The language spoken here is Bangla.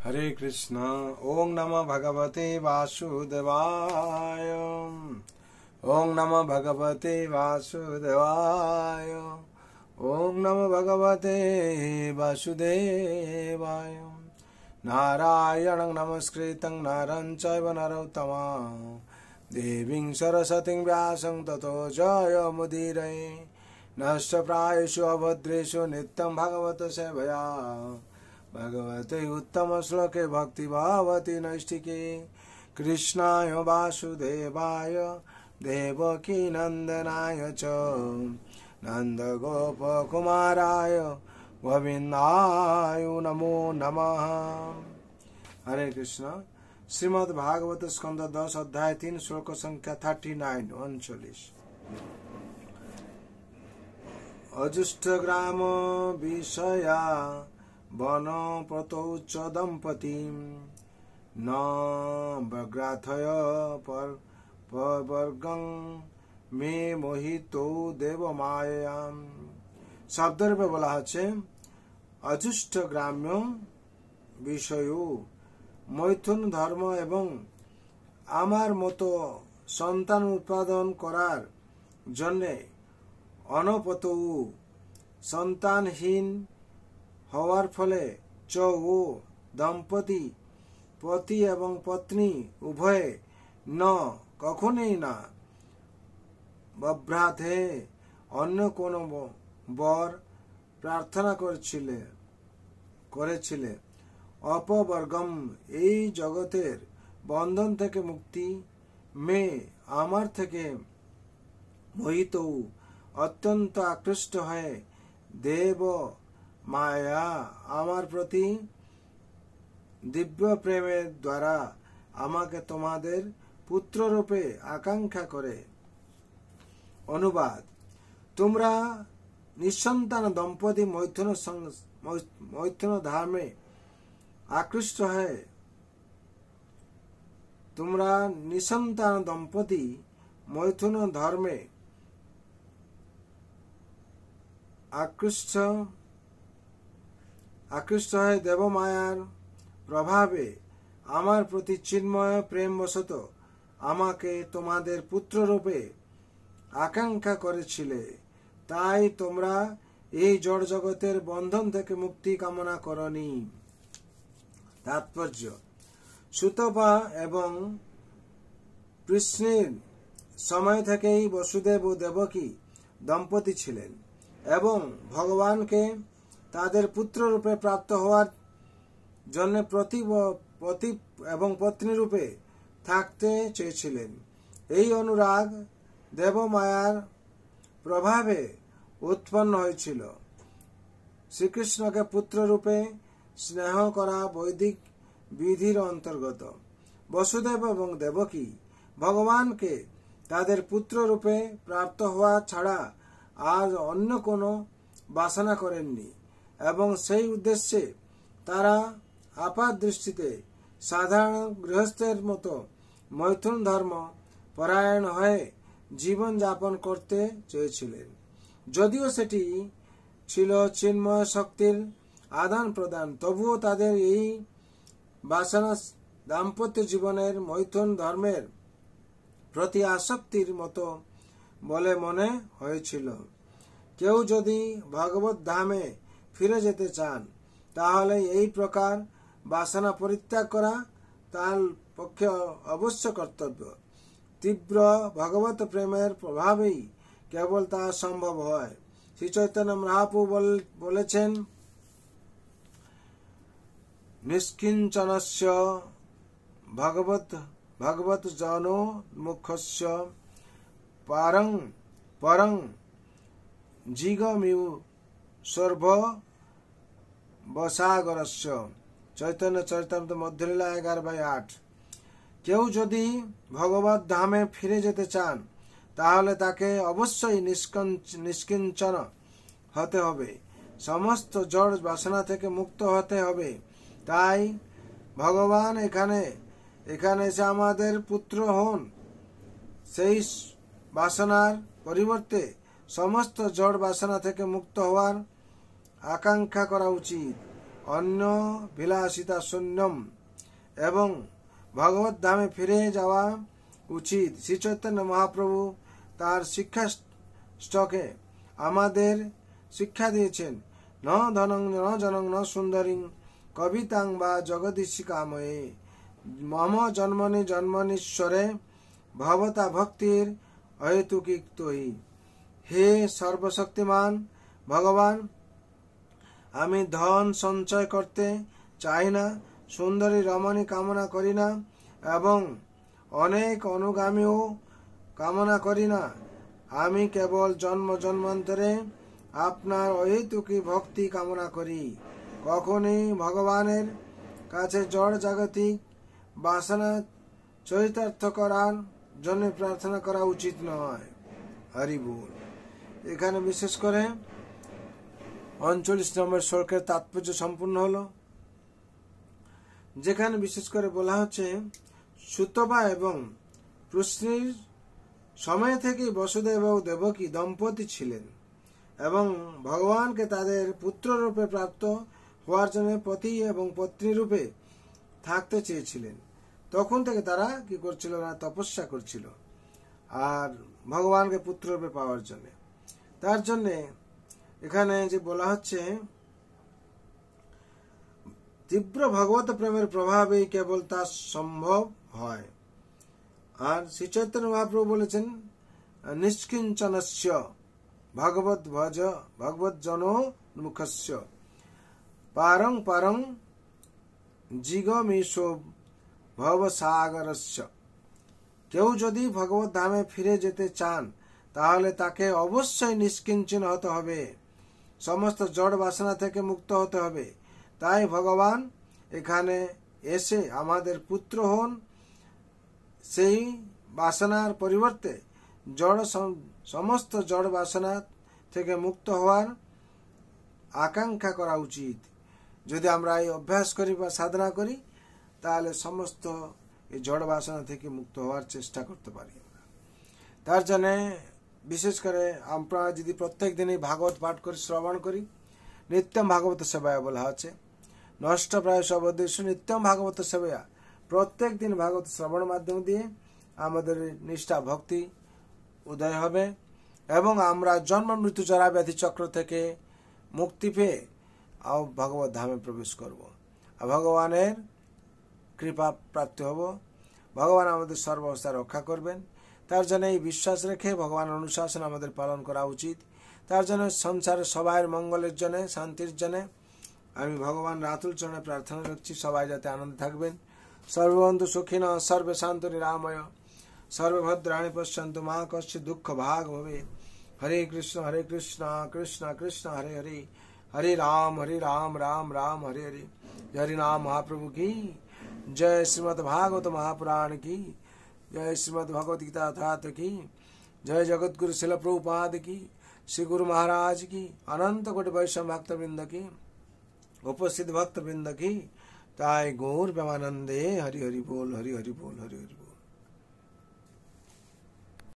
हरे कृष्ण। ओं नमः भगवते वासुदेवाय। ओं नमः भगवते वासुदेवाय। ओं नमः भगवते वासुदेवाय। नारायणं नमस्कृतं नरं चैव नरोत्तमं देवीं सरस्वतीं व्यासं ततो जयमुदीरये। नष्टप्रायेषु अभद्रेषु नित्यं भगवत सेवया भगवते उत्तम श्लोके भक्ति भावति नैष्टिके। कृष्णाय वासुदेवाय देवकी नंदनाय च नंदगोपकुमाराय गोविंदाय नमो नमः। हरे कृष्ण। श्रीमद् भागवत स्कंद 10 अध्याय 3 श्लोक संख्या 39 39। अजुष्टग्राम विषया वनपतौ च दंपतीं न व्रग्राथय परवर्गं मे मोहितो देवमायां। शब्द रूपे बोला है अजुष्ट ग्राम्य विषय मैथुन धर्म एवं आमार मतो सन्तान उत्पादन करार जन्य अनपतौ सन्तानहीन हवार फले च वो दंपति पति एवं पत्नी उभय न कखनई ना बभ्राते अन्य कोनो बर प्रार्थना करेछिले अपवर्गम এই জগতের বন্ধন থেকে মুক্তি মে আমার থেকে মোহিত অত্যন্ত আকৃষ্ট হয়ে দেব माया आमार प्रति दिव्य प्रेमेर द्वारा आमाके तोमादेर पुत्र रूपे आकांक्षा करे। अनुवाद। तुमरा निसंतान दंपति मैथुन धर्मे आकृष्ट है। तुमरा निसंतान दंपति मैथुन धर्मे आकृष्ट है देवमायार प्रभावे आमार प्रति चिन्मय प्रेम बशत आमाके तोमादेर पुत्र रूपे आकांक्षा करेछिले ताई तोमरा এই জড় জগতের বন্ধন থেকে মুক্তি কামনা করনি। তাৎপর্য। সুতপা এবং কৃষ্ণের সময় থেকেই বসুদেব ও দেবকী দম্পতি ছিলেন এবং ভগবানকে তাদের পুত্র রূপে প্রাপ্ত হওয়ার জন্য পতি এবং পত্নী রূপে থাকতে চেয়েছিলেন। এই অনুরাগ দেবমায়ার প্রভাবে উৎপন্ন হয়েছিল। শ্রীকৃষ্ণকে পুত্র রূপে স্নেহ করা বৈদিক বিধির অন্তর্গত। বসুদেব এবং দেবকী ভগবানকে তাদের পুত্র রূপে প্রাপ্ত হওয়া ছাড়া আর অন্য কোনো বাসনা করেননি এবং সেই উদ্দেশ্যে তারা আপাত দৃষ্টিতে সাধারণ গৃহস্থের মতো মৈথুন ধর্ম পরায়ণ হয়ে জীবন যাপন করতে চেয়েছিলেন। যদিও সেটি ছিল চিন্ময় শক্তির আদান প্রদান, তবুও তাদের এই বাসনা দাম্পত্য জীবনের মৈথুন ধর্মের প্রতি আসক্তির মতো বলে মনে হয়েছিল। কেউ যদি ভগবত ধামে ফিরে যেতে চান তাহলে এই প্রকার বাসনা পরিত্যাগ করা তার পক্ষে অবশ্য কর্তব্য। তীব্র ভগবত প্রেমের প্রভাবেই কেবল তা সম্ভব হয়। শ্রী চৈতন্য মহাপ্রভু বলেছেন, নিষ্কিঞ্চনস্য ভগবত জনো মুখস্য পারং পরং জিগমিউ সর্ব বসাগরস্য। চৈতন্য চরিতামৃত মধ্যলীলা 11/8। কেউ যদি ভগবত ধামে ফিরে যেতে চান তাহলে তাকে অবশ্যই নিষ্কিঞ্চন হতে হবে, সমস্ত জড় বাসনা থেকে মুক্ত হতে হবে। তাই ভগবান এখানে এসে আমাদের পুত্র হন, সেই বাসনার পরিবর্তে সমস্ত জড় বাসনা থেকে মুক্ত হওয়ার আকাঙ্ক্ষা করা উচিত। অন্য বিলাসিতা শূন্যম এবং ভগবত ধামে ফিরে যাওয়া উচিত। শ্রী চৈতন্য মহাপ্রভু তার শিক্ষা স্টকে আমাদের শিক্ষা দিয়েছেন, ন ধনং ন জনং ন সুন্দরী কবিতাং বা জগদীশী কাময়ে মম জন্মনি জন্মনীশ্বরে ভবতা ভক্তির অহেতুকিক্তই। হে সর্বশক্তিমান ভগবান, আমি ধন সঞ্চয় করতে চাই না, সুন্দরী রমণী কামনা করি না এবং অনেক অনুগামীও কামনা করি না। আমি কেবল জন্ম জন্মান্তরে আপনার অহেতুকী ভক্তি কামনা করি। কখনই ভগবানের কাছে জড় জাগতিক বাসনা চরিতার্থ করার জন্য প্রার্থনা করা উচিত নয়। হরি বল। এখানে বিশেষ করে 39 নম্বর শ্লোকের তাৎপর্য সম্পূর্ণ হলো, যেখানে বিশেষ করে বলা হচ্ছে সুতপা এবং প্রশ্নির সময় থেকে বসুদেব ও দেবকী দম্পতি ছিলেন এবং ভগবানকে তাদের পুত্র রূপে প্রাপ্ত হওয়ার জন্য পতি এবং পত্নী রূপে থাকতে চেয়েছিলেন। তখন থেকে তারা কি করছিল না, তপস্যা করছিল আর ভগবানকে পুত্র রূপে পাওয়ার জন্য। তার জন্য এখানে যে বলা হচ্ছে তীব্র ভগবত প্রেমের প্রভাবেই কেবল তা সম্ভব হয়। আর শ্রী চৈতন্য মহাপ্রভু বলেছেন নিষ্কিঞ্চনস্য ভগবত ভজ ভগবত জন মুখস্য পারং পারং জিগমেশো ভবসাগরস্য। কেউ যদি ভগবত ধামে ফিরে যেতে চান তাহলে তাকে অবশ্যই নিষ্কিঞ্চন হতে হবে, সমস্ত জড় বাসনা থেকে মুক্ত হতে হবে। তাই ভগবান এখানে এসে আমাদের পুত্র হন, সেই বাসনার পরিবর্তে সমস্ত জড় বাসনা থেকে মুক্ত হওয়ার আকাঙ্ক্ষা করা উচিত। যদি আমরা এই অভ্যাস করি বা সাধনা করি তাহলে সমস্ত এই জড় বাসনা থেকে মুক্ত হওয়ার চেষ্টা করতে পারি। তার জন্য বিশেষ করে আমরা যদি প্রত্যেক দিনই ভাগবত পাঠ করি, শ্রবণ করি, নিত্যম ভাগবত সেবায় বলা হচ্ছে নষ্ট প্রায় সবদেশ নিত্যম ভাগবত সেবায়া, প্রত্যেক দিন ভাগবত শ্রবণের মাধ্যম দিয়ে আমাদের নিষ্ঠা ভক্তি উদয় হবে এবং আমরা জন্ম মৃত্যু জরা ব্যাধি চক্র থেকে মুক্তি পেয়ে ভগবত ধামে প্রবেশ করব আর ভগবানের কৃপা প্রাপ্তি হব। ভগবান আমাদের সর্বাবস্থা রক্ষা করবেন। তার জন্য এই বিশ্বাস রেখে ভগবান অনুশাসন আমাদের পালন করা উচিত। তার জন্য সংসারের সবাইয়ের মঙ্গলের জন্য, শান্তির জন্য আমি ভগবান রাতুল চরণে প্রার্থনা রাখছি সবাই যাতে আনন্দে থাকবেন। সর্ববন্ধু সুখিন সর্বে শান্ত নিরাময় সর্বভদ্রাণি পশ্যন্তু মা কশ্চিৎ দুঃখ ভাগ ভবে। হরে কৃষ্ণ কৃষ্ণ কৃষ্ণ হরে হরে, हरे राम राम राम हरे हरे। हरि नाम महाप्रभु की जय। श्रीमद् भागवत महापुराण की जय। श्रीमद् भगवत गीता अथात की जय। जगत गुरु शिल प्रभुपाद की, श्री गुरु महाराज की, अनंत कोटि वैष्णव भक्त वृंद की, उपस्थित भक्त वृंद की, ताय गौर प्रेमानंदे। हरि हरि बोल, हरि हरि बोल, हरि हरि बोल।